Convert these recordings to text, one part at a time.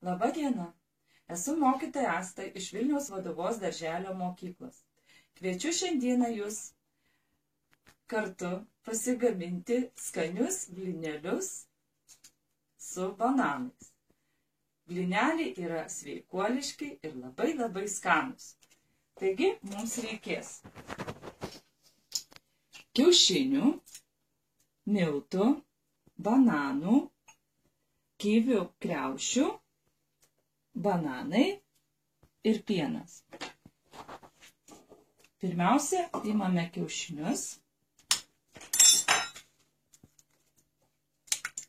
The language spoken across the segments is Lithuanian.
Labą dieną. Esu mokytoja Asta iš Vilniaus Vaduvos darželio mokyklos. Kviečiu šiandieną jūs kartu pasigaminti skanius blynelius su bananais. Blyneliai yra sveikuoliški ir labai skanūs. Taigi mums reikės kiaušinių, miltų, bananų, kivių kriaušių, bananai ir pienas. Pirmiausia, imame kiaušinius.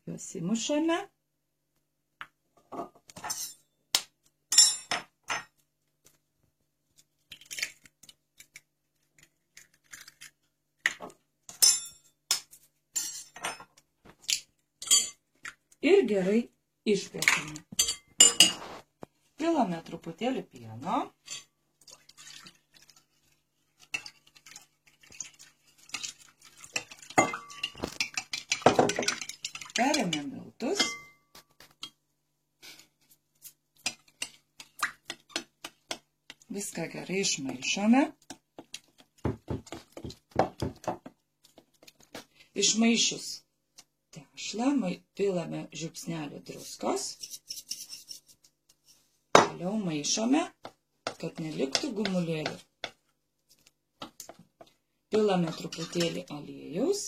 Juos įmušame. Ir gerai išplėkime. Pilame truputėlį pieno. Perėmė miltus. Viską gerai išmaišome. Išmaišius tešlą pilame žiupsnelį druskos. Toliau maišome, kad neliktų gumulėlių. Pilame truputėlį aliejaus.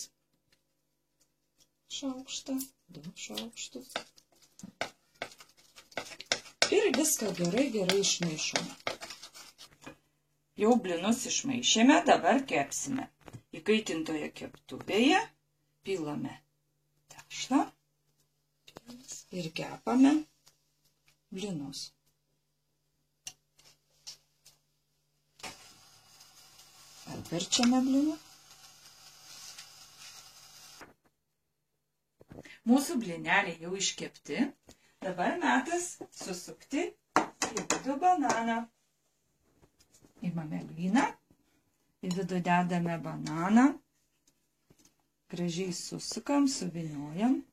Šaukštą, 2 šaukštus. Ir viską gerai išmaišome. Jau blynus išmaišėme, dabar kepsime. Įkaitintoje keptuvėje pilame tešlą ir kepame blynus. Apverčiame blyną. Mūsų blyneliai jau iškepti. Dabar metas susukti į vidų bananą. Imame blyną, į vidų dedame bananą. Gražiai susukam, suviniojam.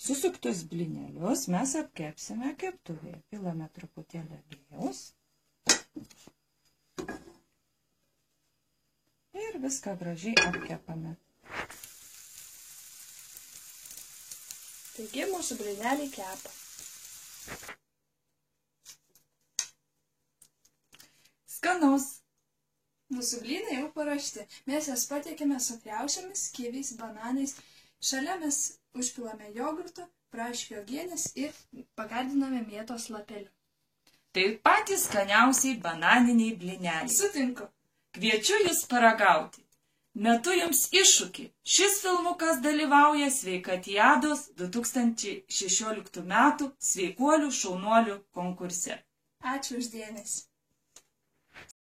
Susuktus blynelius mes apkepsime keptuvėje. Pilame truputėlį aliejaus. Ir viską gražiai apkepame. Taigi mūsų blyneliai kepa. Skanaus. Mūsų blynai jau paruošti. Mes jas patiekėme su kriaušėmis, kiviais, bananais. Šalia mes užpilame jogurto, braškių uogienės ir pagardiname mėtos lapeliu. Tai patys skaniausiai bananiniai blyneliai. Sutinku. Kviečiu jūs paragauti. Metu jums iššūkį. Šis filmukas dalyvauja Sveikatiados 2016 metų sveikuolių šaunuolių konkurse. Ačiū už dėmesį.